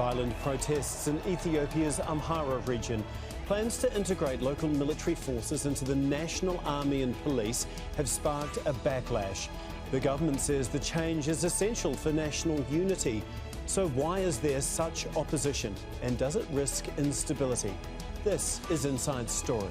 Violent protests in Ethiopia's Amhara region. Plans to integrate local military forces into the national army and police have sparked a backlash. The government says the change is essential for national unity. So why is there such opposition? And does it risk instability? This is Inside Story.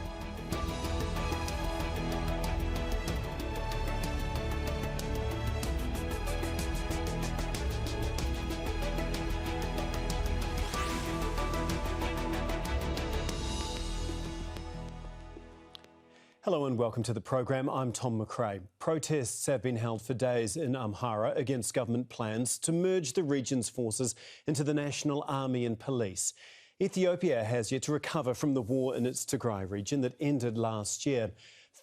Hello and welcome to the program. I'm Tom McRae. Protests have been held for days in Amhara against government plans to merge the region's forces into the national army and police. Ethiopia has yet to recover from the war in its Tigray region that ended last year.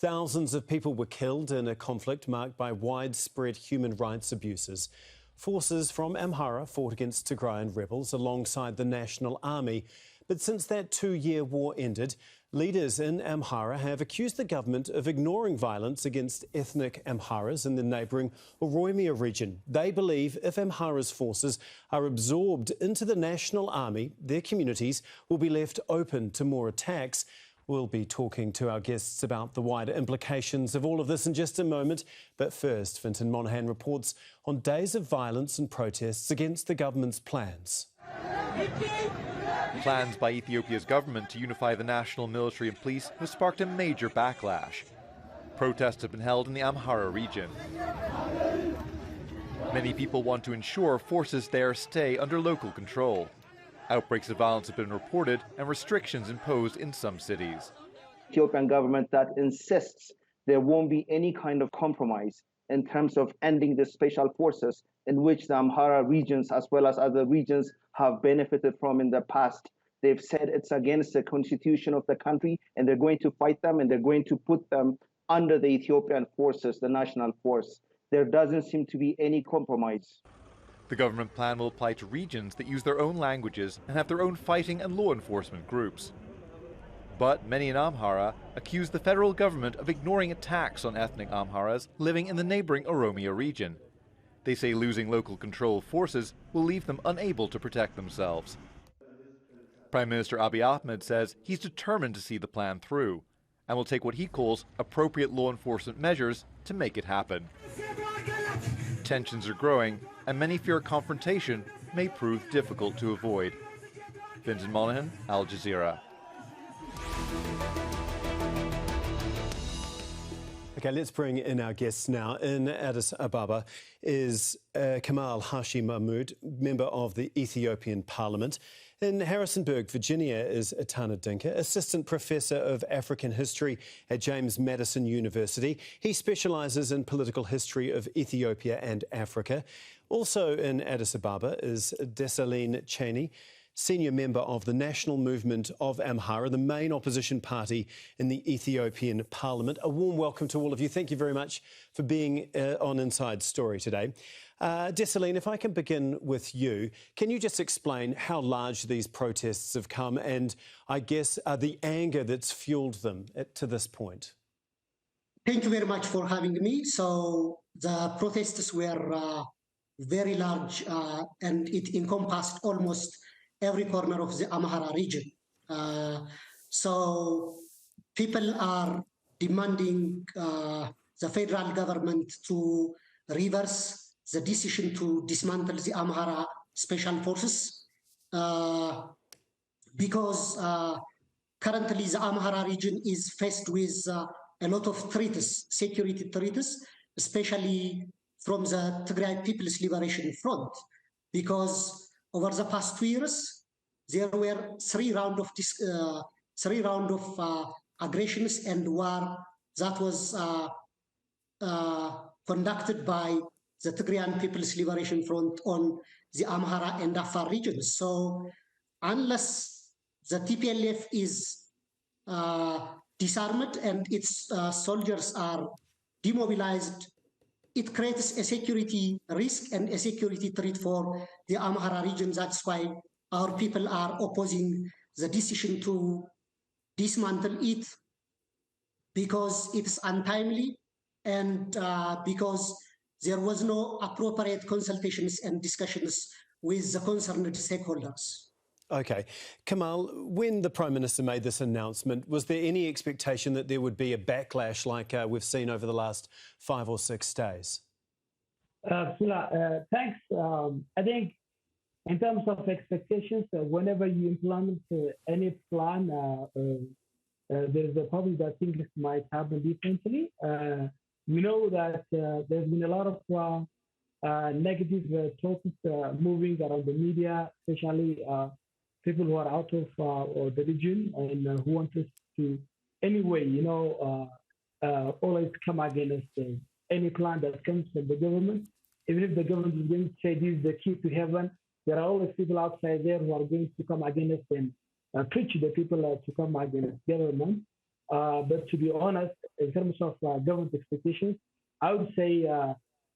Thousands of people were killed in a conflict marked by widespread human rights abuses. Forces from Amhara fought against Tigrayan rebels alongside the national army. But since that two-year war ended, leaders in Amhara have accused the government of ignoring violence against ethnic Amharas in the neighbouring Oromia region. They believe if Amhara's forces are absorbed into the national army, their communities will be left open to more attacks. We'll be talking to our guests about the wider implications of all of this in just a moment. But first, Fintan Monaghan reports on days of violence and protests against the government's plans. Plans by Ethiopia's government to unify the national military and police have sparked a major backlash. Protests have been held in the Amhara region. Many people want to ensure forces there stay under local control. Outbreaks of violence have been reported and restrictions imposed in some cities. Ethiopian government that insists there won't be any kind of compromise in terms of ending the special forces in which the Amhara regions as well as other regions have benefited from in the past. They've said it's against the constitution of the country and they're going to fight them and they're going to put them under the Ethiopian forces, the national force. There doesn't seem to be any compromise. The government plan will apply to regions that use their own languages and have their own fighting and law enforcement groups. But many in Amhara accuse the federal government of ignoring attacks on ethnic Amharas living in the neighbouring Oromia region. They say losing local control forces will leave them unable to protect themselves. Prime Minister Abiy Ahmed says he's determined to see the plan through and will take what he calls appropriate law enforcement measures to make it happen. Tensions are growing and many fear confrontation may prove difficult to avoid. Fintan Monaghan, Al Jazeera. Okay, let's bring in our guests now. In Addis Ababa is Kemal Hashi Mohamoud, member of the Ethiopian Parliament. In Harrisonburg, Virginia is Etana Dinka, Assistant Professor of African History at James Madison University. He specialises in political history of Ethiopia and Africa. Also in Addis Ababa is Dessalegn Chanie, Senior member of the National Movement of Amhara, the main opposition party in the Ethiopian Parliament. A warm welcome to all of you. Thank you very much for being on Inside Story today. Dessalegn, if I can begin with you, can you just explain how large these protests have come and, I guess, the anger that's fueled them to this point? Thank you very much for having me. So the protests were very large and it encompassed almost every corner of the Amhara region. So people are demanding the federal government to reverse the decision to dismantle the Amhara special forces because currently the Amhara region is faced with a lot of threats, security threats, especially from the Tigray People's Liberation Front, because over the past 2 years, there were three rounds of aggressions and war that was conducted by the Tigrayan People's Liberation Front on the Amhara and Afar regions. So unless the TPLF is disarmed and its soldiers are demobilized, it creates a security risk and a security threat for the Amhara region. That's why our people are opposing the decision to dismantle it, because it is untimely and because there was no appropriate consultations and discussions with the concerned stakeholders. Okay. Kemal, when the Prime Minister made this announcement, was there any expectation that there would be a backlash like we've seen over the last 5 or 6 days? Thanks. I think in terms of expectations, whenever you implement any plan, there's a problem that things might happen differently. We know that there's been a lot of negative talks moving around the media, especially people who are out of the region and who want us to, anyway, always come against any plan that comes from the government. Even if the government is going to say this is the key to heaven, there are always people outside there who are going to come against and preach the people to come against government. But to be honest, in terms of government expectations, I would say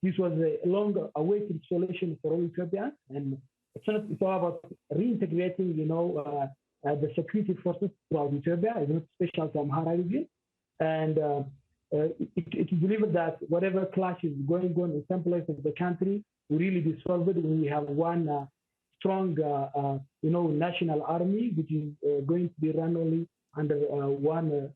this was a long-awaited solution for all Ethiopians, and it's all about reintegrating, the security forces throughout Ethiopia. It's not special to Amhara region, and it is believed that whatever clash is going on in some places of the country will really be solved when we have one strong, national army, which is going to be run only under one,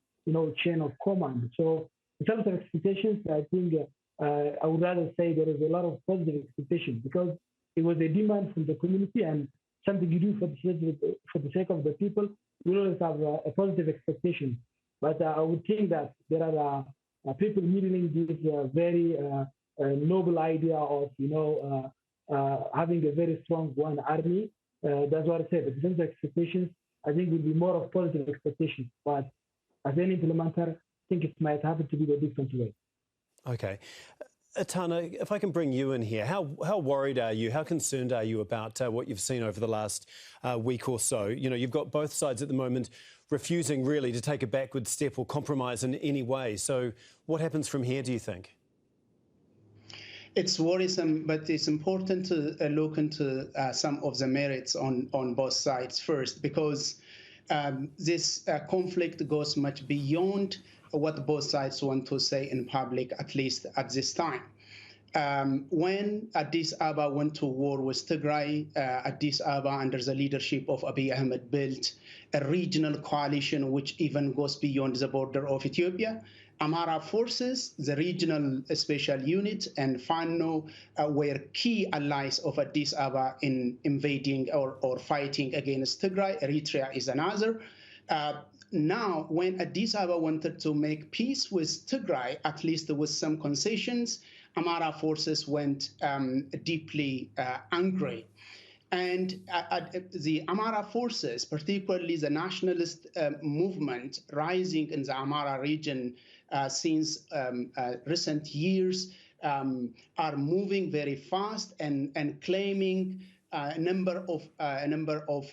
chain of command. So in terms of expectations, I think I would rather say there is a lot of positive expectations because it was a demand from the community and something you do for the sake of the people. We always have a positive expectation. But I would think that there are people middling this very noble idea of, having a very strong one army. That's what I said. In terms of expectations, I think it will be more of positive expectations. But as an implementer, I think it might happen to be the different way. Okay. Etana, if I can bring you in here, how worried are you, how concerned are you about what you've seen over the last week or so? You've got both sides at the moment refusing really to take a backward step or compromise in any way. So what happens from here, do you think? It's worrisome, but it's important to look into some of the merits on both sides first, because this conflict goes much beyond what both sides want to say in public, at least at this time. When Addis Ababa went to war with Tigray, Addis Ababa, under the leadership of Abiy Ahmed, built a regional coalition which even goes beyond the border of Ethiopia. Amhara forces, the regional special unit, and Fano were key allies of Addis Ababa in invading or fighting against Tigray. Eritrea is another. Now, when Addis Ababa wanted to make peace with Tigray, at least with some concessions, Amhara forces went deeply angry. And the Amhara forces, particularly the nationalist movement rising in the Amhara region since recent years, are moving very fast and claiming a number of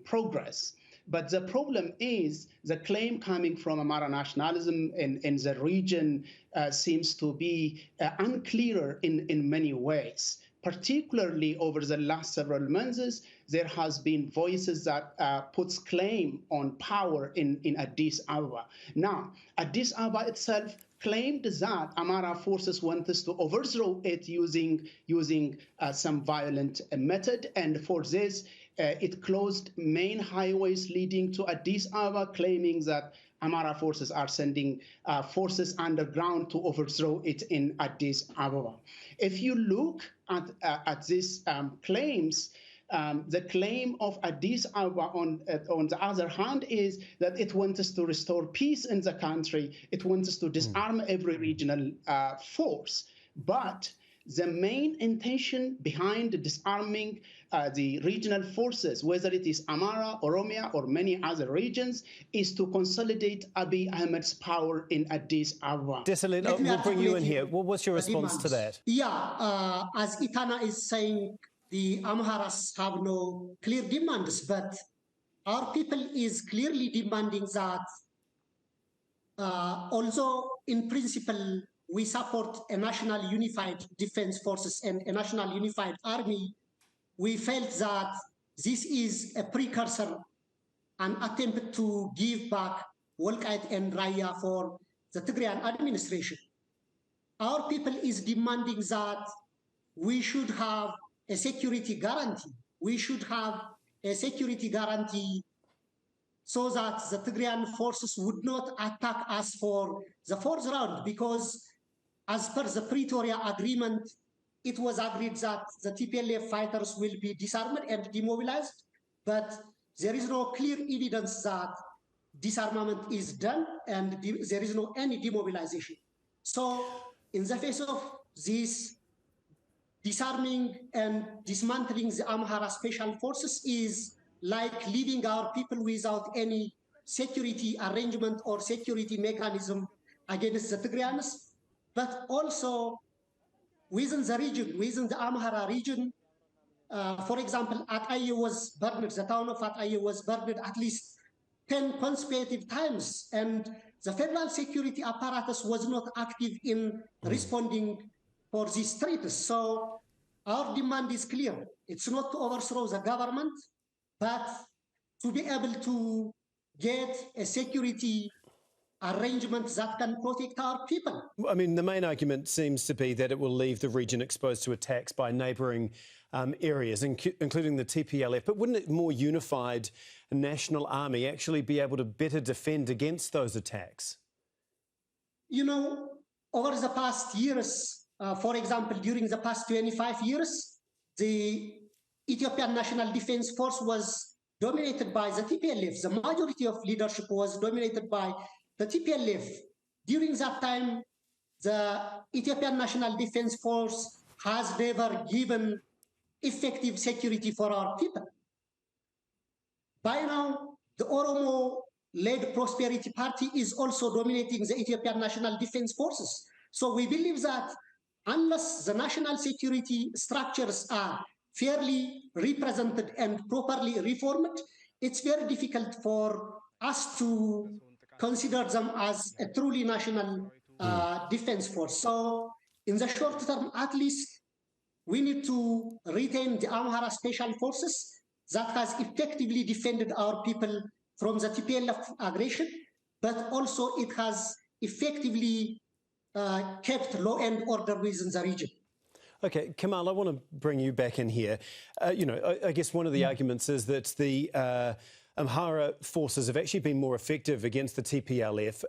progress. But the problem is the claim coming from Amhara nationalism in the region seems to be unclear in many ways. Particularly over the last several months, there has been voices that puts claim on power in Addis Ababa. Now, Addis Ababa itself claimed that Amhara forces want us to overthrow it using some violent method, and for this, it closed main highways leading to Addis Ababa, claiming that Amhara forces are sending forces underground to overthrow it in Addis Ababa. If you look at these claims, the claim of Addis Ababa, on the other hand, is that it wants us to restore peace in the country. It wants us to disarm every regional force. But the main intention behind disarming the regional forces, whether it is Amhara, Oromia, or many other regions, is to consolidate Abiy Ahmed's power in Addis Ababa. Dessalegn, we'll bring you in here. What's your response to that? Yeah, as Etana is saying, the Amharas have no clear demands, but our people is clearly demanding that although in principle we support a national unified defense forces and a national unified army, we felt that this is a precursor, an attempt to give back Wolkait and Raya for the Tigrayan administration. Our people is demanding that we should have a security guarantee. We should have a security guarantee so that the Tigrayan forces would not attack us for the fourth round, because as per the Pretoria Agreement, it was agreed that the TPLF fighters will be disarmed and demobilized, but there is no clear evidence that disarmament is done and there is no any demobilization. So in the face of this, disarming and dismantling the Amhara special forces is like leaving our people without any security arrangement or security mechanism against the Tigrayans, but also within the region, within the Amhara region. For example, Ataye was burned, the town of Ataye was burned at least 10 consecutive times, and the federal security apparatus was not active in responding for these threats. So our demand is clear. It's not to overthrow the government, but to be able to get a security arrangement that can protect our people. I mean, the main argument seems to be that it will leave the region exposed to attacks by neighbouring areas, including the TPLF. But wouldn't a more unified national army actually be able to better defend against those attacks? You know, over the past years, for example, during the past 25 years, the Ethiopian National Defense Force was dominated by the TPLF. The majority of leadership was dominated by the TPLF. During that time, the Ethiopian National Defense Force has never given effective security for our people. By now, the Oromo-led Prosperity Party is also dominating the Ethiopian National Defense Forces. So we believe that unless the national security structures are fairly represented and properly reformed, it's very difficult for us to consider them as a truly national defense force. So in the short term, at least, we need to retain the Amhara Special Forces that has effectively defended our people from the TPLF aggression, but also it has effectively kept law and order within the region. Okay, Kemal, I want to bring you back in here. You know, I guess one of the arguments is that the Amhara forces have actually been more effective against the TPLF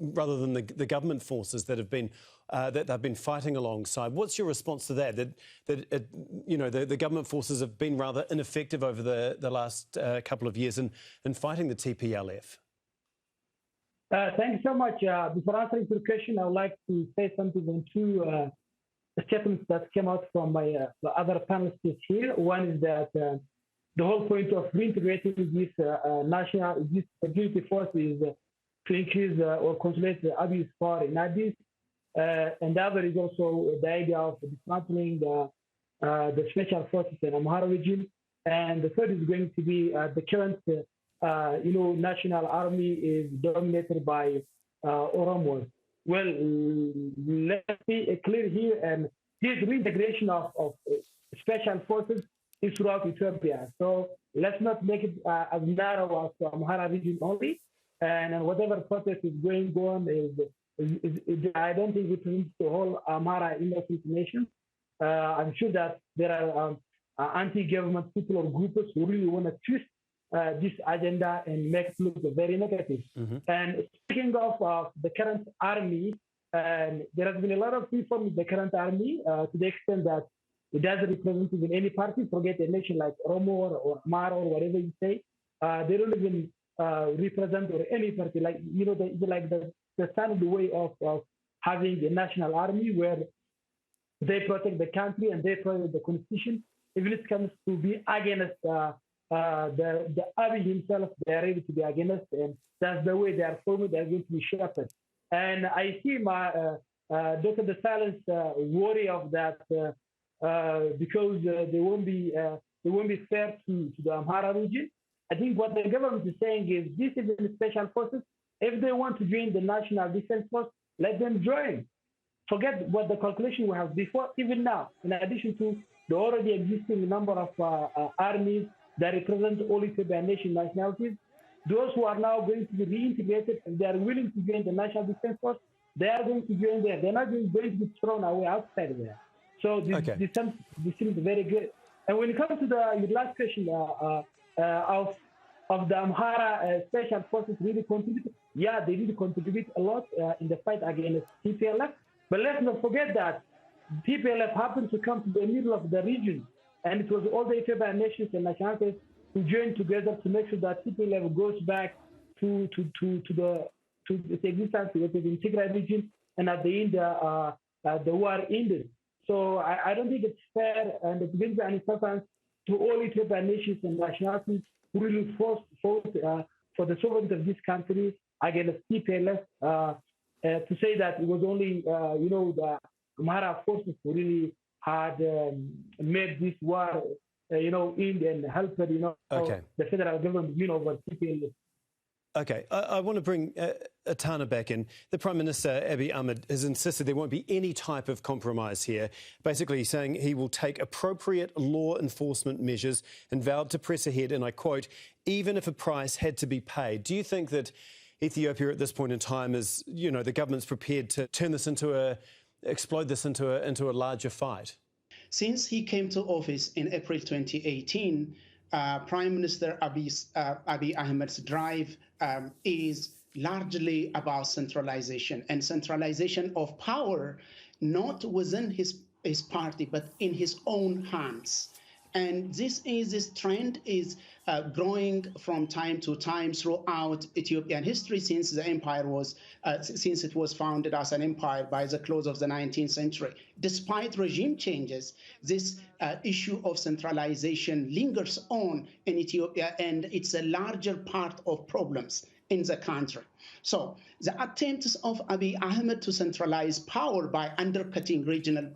rather than the government forces that have been that they've been fighting alongside. What's your response to that? You know, the government forces have been rather ineffective over the last couple of years in fighting the TPLF. Thank you so much. Before answering your question, I would like to say something on two statements that came out from my other panelists here. One is that the whole point of reintegrating this this security force is to increase or consolidate the abuse power in Addis. And the other is also the idea of dismantling the special forces in Amhara region. And the third is going to be the current, national army is dominated by Oromos. Well, let's be clear here, and this reintegration of special forces is throughout Ethiopia. So let's not make it as narrow as the Amhara region only. And whatever process is going on I don't think it means the whole Amhara innocent nation. I'm sure that there are anti-government people or groups who really want to twist this agenda and make it look very negative. And speaking of the current army, there has been a lot of reform in the current army to the extent that it doesn't represent even any party. Forget a nation like Oromo or Amhara or whatever you say. They don't even represent or any party. Like, you know, the standard way of having a national army where they protect the country and they protect the constitution. Even if it comes to be against the Abiy himself, they are ready to be against, and that's the way they are formed. They are going to be sharpened. And I see my Dr. Dessalegn worry of that because they won't be fair to the Amhara region. I think what the government is saying is this is the special forces. If they want to join the National Defense Force, let them join. Forget what the calculation we have before, even now, in addition to the already existing number of armies that represent all Ethiopian nation nationalities. Those who are now going to be reintegrated, and they are willing to join the National Defense Force, they are going to join there. They're not going to be thrown away outside there. So this seems very good. And when it comes to your last question of the Amhara special forces really contribute, yeah, they really contribute a lot in the fight against TPLF. But let's not forget that TPLF happened to come to the middle of the region, and it was all the Ethiopian nations and nationalities who joined together to make sure that TPLF goes back to its existence within Tigray region, and at the end the war ended. So I don't think it's fair, and it gives an importance to all Ethiopian nations and nationalities who really fought for the sovereignty of this country against TPLF, to say that it was only the Amhara forces who really had made this war end and helped the federal government win over TPLF. Okay, I want to bring Etana back in. The Prime Minister, Abiy Ahmed, has insisted there won't be any type of compromise here, basically saying he will take appropriate law enforcement measures and vowed to press ahead, and I quote, even if a price had to be paid. Do you think that Ethiopia at this point in time is, the government's prepared to turn this explode this into a larger fight? Since he came to office in April 2018, Prime Minister Abiy Ahmed's drive is largely about centralization, and centralization of power, not within his party, but in his own hands. And this trend is growing from time to time throughout Ethiopian history since the empire since it was founded as an empire by the close of the 19th century. Despite regime changes, this issue of centralization lingers on in Ethiopia, and it's a larger part of problems in the country. So the attempts of Abiy Ahmed to centralize power by undercutting regional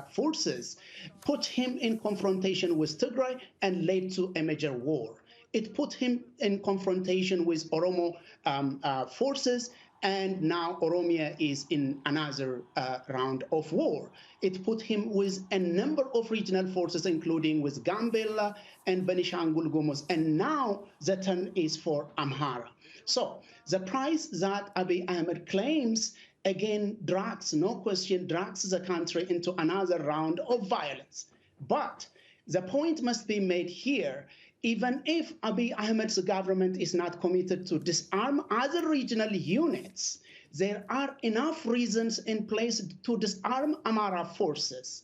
forces put him in confrontation with Tigray and led to a major war. It put him in confrontation with Oromo forces, and now Oromia is in another round of war. It put him with a number of regional forces, including with Gambela and Benishangul Gumuz, and now the turn is for Amhara. So the price that Abiy Ahmed claims, again, no question, drags the country into another round of violence. But the point must be made here, even if Abiy Ahmed's government is not committed to disarm other regional units, there are enough reasons in place to disarm Amhara forces.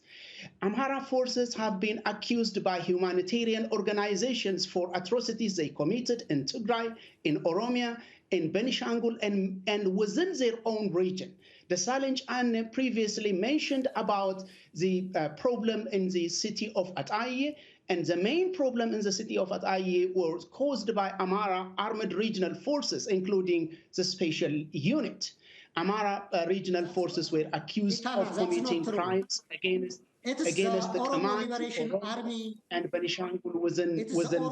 Amhara forces have been accused by humanitarian organizations for atrocities they committed in Tigray, in Oromia, in Benishangul, and within their own region. Dessalegn Chanie previously mentioned about the problem in the city of Ataye, and the main problem in the city of Ataye was caused by Amhara armed regional forces, including the special unit. Amhara regional forces were accused of committing crimes against the Kemal Army and Benishangul within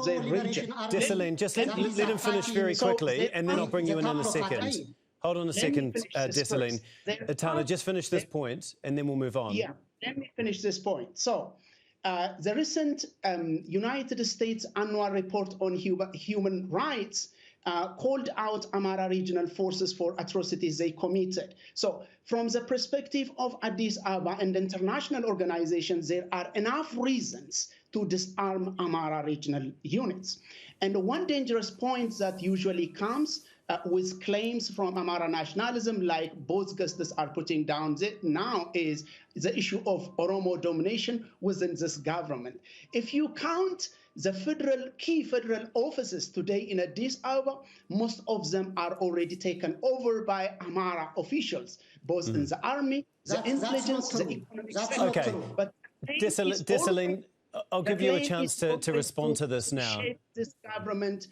their region. Dessalegn, just let him finish very quickly, and then I'll bring you in a second. Hold on a second, Dessalegn. Etana, just finish this point, and then we'll move on. Yeah, let me finish this point. So, the recent United States annual report on human rights called out Amhara regional forces for atrocities they committed. So from the perspective of Addis Ababa and international organizations, there are enough reasons to disarm Amhara regional units. And one dangerous point that usually comes with claims from Amhara nationalism, like both guests are putting down now, is the issue of Oromo domination within this government. If you count the key federal offices today in Addis Ababa, most of them are already taken over by Amhara officials, both in the army, the intelligence, the economic sector. Okay, but Dessalegn, I'll give you a chance to respond to this now. This government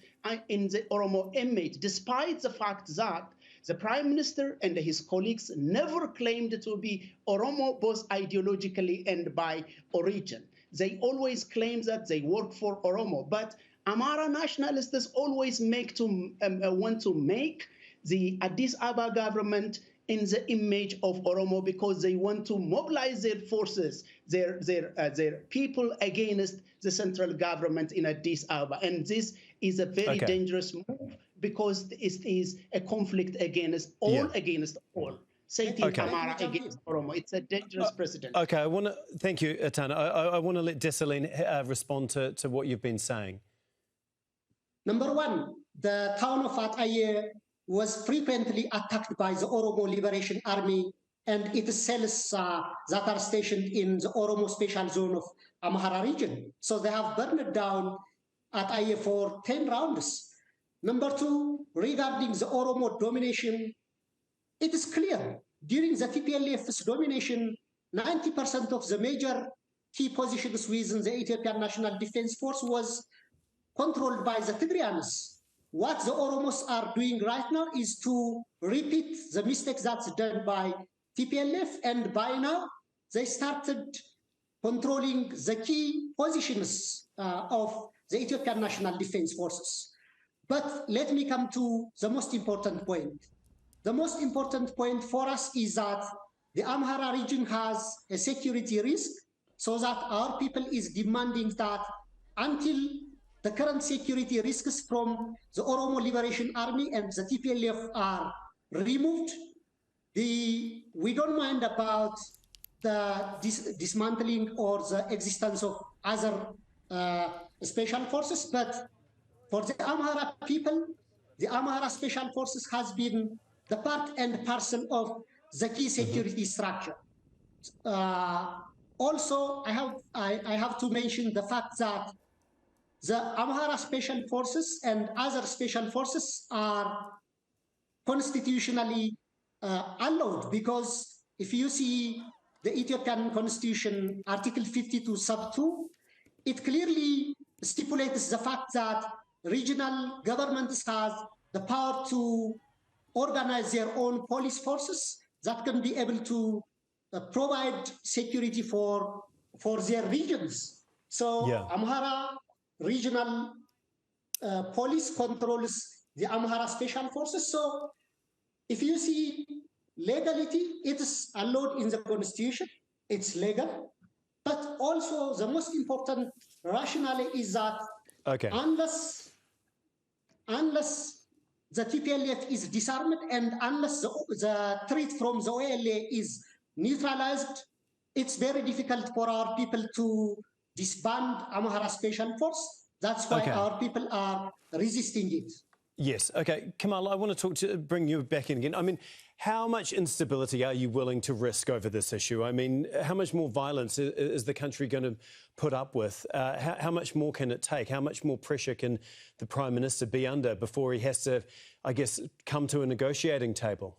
in the Oromo image, despite the fact that the Prime Minister and his colleagues never claimed to be Oromo, both ideologically and by origin. They always claim that they work for Oromo, but Amhara nationalists always want to make the Addis Ababa government in the image of Oromo because they want to mobilize their forces, their people against the central government in Addis Ababa. And this is a very dangerous move because it is a conflict against all. setting Amhara against Oromo. It's a dangerous precedent. Okay, I want to thank you, Etana. I want to let Dessalegn respond to what you've been saying. Number one, the town of Ataye was frequently attacked by the Oromo Liberation Army and its cells that are stationed in the Oromo Special Zone of Amhara region. So they have burned down Ataye for 10 rounds. Number two, regarding the Oromo domination, it is clear during the TPLF's domination, 90% of the major key positions within the Ethiopian National Defense Force was controlled by the Tigrayans. What the Oromos are doing right now is to repeat the mistakes that's done by TPLF, and by now they started controlling the key positions of the Ethiopian National Defense Forces. But let me come to the most important point. The most important point for us is that the Amhara region has a security risk, so that our people is demanding that until the current security risks from the Oromo Liberation Army and the TPLF are removed, we don't mind about the dismantling or the existence of other special forces, but for the Amhara people, the Amhara Special Forces has been the part and parcel of the key security structure. Also, I have to mention the fact that the Amhara Special Forces and other special forces are constitutionally allowed, because if you see the Ethiopian Constitution, Article 52, Sub 2, it clearly stipulates the fact that regional governments have the power to organize their own police forces that can be able to provide security for their regions. So Amhara regional police controls the Amhara Special Forces. So if you see legality, it is allowed in the Constitution, it's legal. But also the most important rationale is that unless the TPLF is disarmed and unless the threat from the OLA is neutralized, it's very difficult for our people to disband Amhara Special Force. That's why our people are resisting it. Yes. Okay, Kemal, I want to bring you back in again. I mean, how much instability are you willing to risk over this issue? I mean, how much more violence is the country going to put up with? How much more can it take? How much more pressure can the Prime Minister be under before he has to, I guess, come to a negotiating table?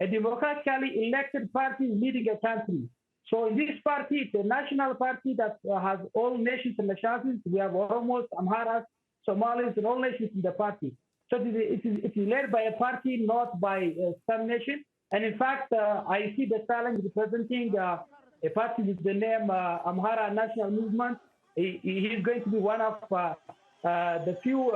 A democratically elected party is leading a country. So in this party, it's a national party that has all nations and nationalities. We have Oromos, Amharas, Somalis, and all nations in the party. So it is led by a party, not by some nation. And in fact, I see Dessalegn representing a party with the name Amhara National Movement. He is going to be one of the few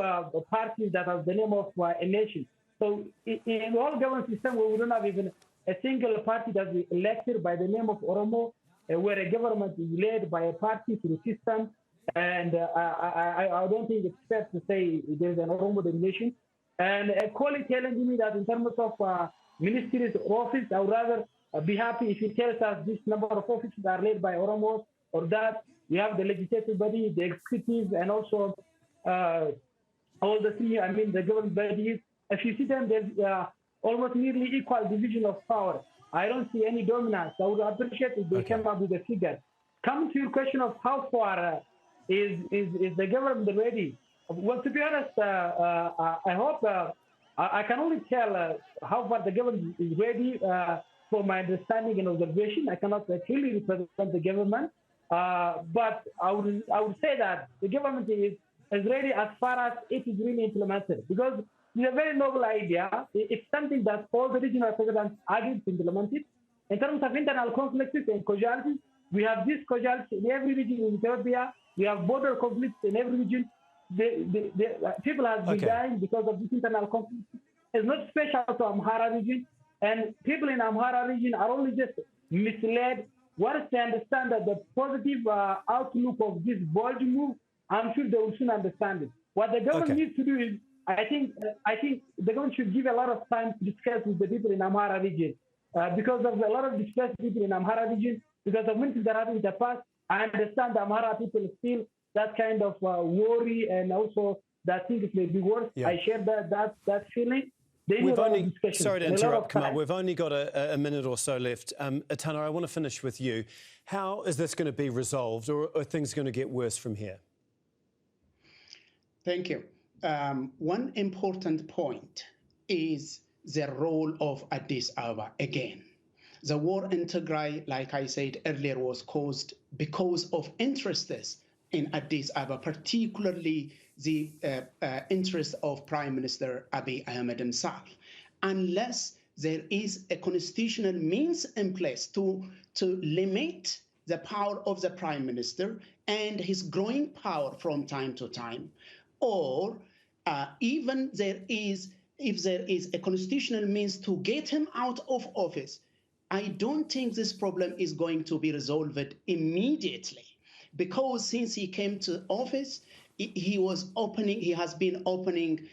parties that have the name of a nation. So in all government system, we don't have even a single party that is elected by the name of Oromo, where a government is led by a party through the system. And I don't think it's fair to say there's an Oromo domination. And a colleague telling me that in terms of ministries or office, I would rather be happy if he tells us this number of offices are led by Oromos, or that we have the legislative body, the executive, and also all the senior, the government bodies. If you see them, there's almost nearly equal division of power. I don't see any dominance. I would appreciate if they came up with a figure. Coming to your question of how far is the government ready? Well, to be honest, I hope I can only tell how far the government is ready for my understanding and observation. I cannot clearly represent the government, but I would say that the government is ready as far as it is really implemented, because it's a very noble idea. It's something that all the regional presidents agreed to implement it. In terms of internal conflicts and casualties, we have these casualties in every region in Ethiopia. We have border conflicts in every region. People have been dying because of this internal conflict. It's not special to Amhara region, and people in Amhara region are only just misled. Once they understand that the positive outlook of this bold move, I'm sure they will soon understand it. What the government needs to do is, I think the government should give a lot of time to discuss with the people in Amhara region. because of a lot of displaced people in Amhara region, because of many things that happened in the past. I understand the Amhara people feel that kind of worry and also that think it may be worse. Yeah. I share that feeling. Sorry to interrupt, Kemal. We've only got a minute or so left. Etana, I want to finish with you. How is this going to be resolved, or are things going to get worse from here? Thank you. One important point is the role of Addis Ababa again. The war in Tigray, like I said earlier, was caused because of interests in Addis Ababa, particularly the interest of Prime Minister Abiy Ahmed himself. Unless there is a constitutional means in place to limit the power of the Prime Minister and his growing power from time to time, or even if there is a constitutional means to get him out of office, I don't think this problem is going to be resolved immediately, because since he came to office, he has been opening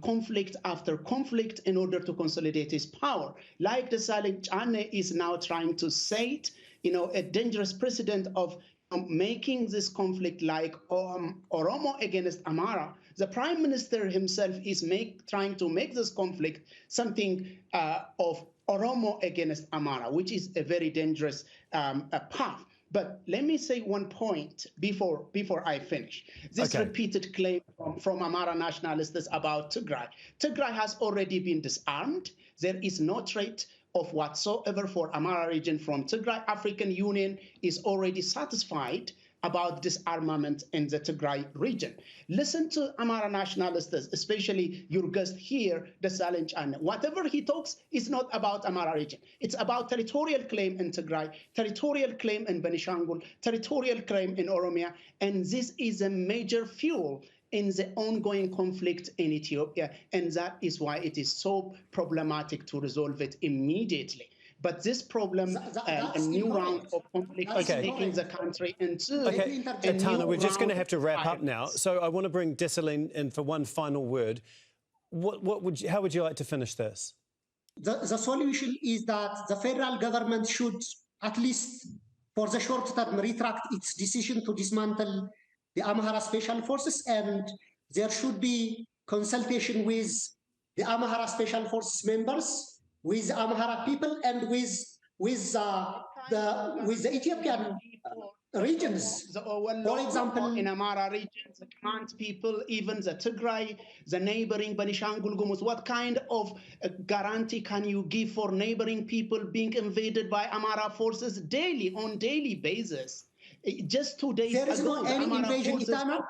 conflict after conflict in order to consolidate his power. Like Dessalegn Chanie is now trying to set, a dangerous precedent of making this conflict like Oromo against Amhara. The Prime Minister himself is trying to make this conflict something of Oromo against Amhara, which is a very dangerous path. But let me say one point before I finish. This repeated claim from Amhara nationalists about Tigray. Tigray has already been disarmed. There is no threat of whatsoever for Amhara region from Tigray. African Union is already satisfied about disarmament in the Tigray region. Listen to Amhara nationalists, especially your guest here, Dessalegn Chanie. Whatever he talks is not about Amhara region. It's about territorial claim in Tigray, territorial claim in Benishangul, territorial claim in Oromia, and this is a major fuel in the ongoing conflict in Ethiopia, and that is why it is so problematic to resolve it immediately. But this problem, a new round of conflict is taking the country into Etana, we're just going to have to wrap up now. So I want to bring Dessalegn in for one final word. How would you like to finish this? The solution is that the federal government should, at least for the short term, retract its decision to dismantle the Amhara Special Forces, and there should be consultation with the Amhara Special Forces members, with the Amhara people, and with the Ethiopian regions. For example, in Amhara regions, the Kmant people, even the Tigray, the neighbouring Benishangul Gumuz, what kind of guarantee can you give for neighbouring people being invaded by Amhara forces on daily basis? Just 2 days ago, there is no any invasion, Etana.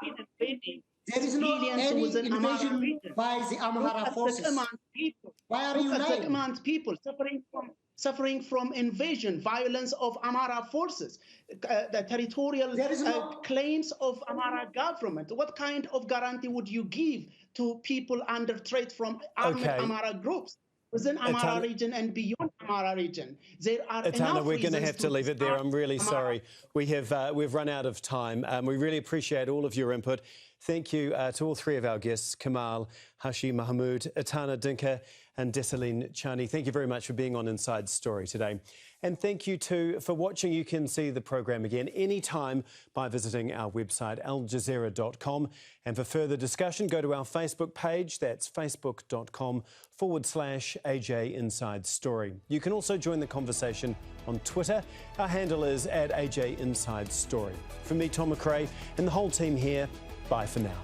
There is no any invasion by the Amhara forces. Why are you lying? The Kmant people suffering from invasion, violence of Amhara forces, the territorial claims of Amhara government. What kind of guarantee would you give to people under threat from armed Amhara groups? Within Amhara region and beyond Amhara region, there are Etana, we're going to have to leave it there. I'm really sorry. We've run out of time. We really appreciate all of your input. Thank you to all three of our guests, Kemal Hashi Mohamoud, Etana Dinka and Dessalegn Chanie. Thank you very much for being on Inside Story today. And thank you too for watching. You can see the program again anytime by visiting our website, aljazeera.com. And for further discussion, go to our Facebook page. That's facebook.com/AJ Inside Story. You can also join the conversation on Twitter. Our handle is @AJ Inside Story. From me, Tom McRae, and the whole team here, bye for now.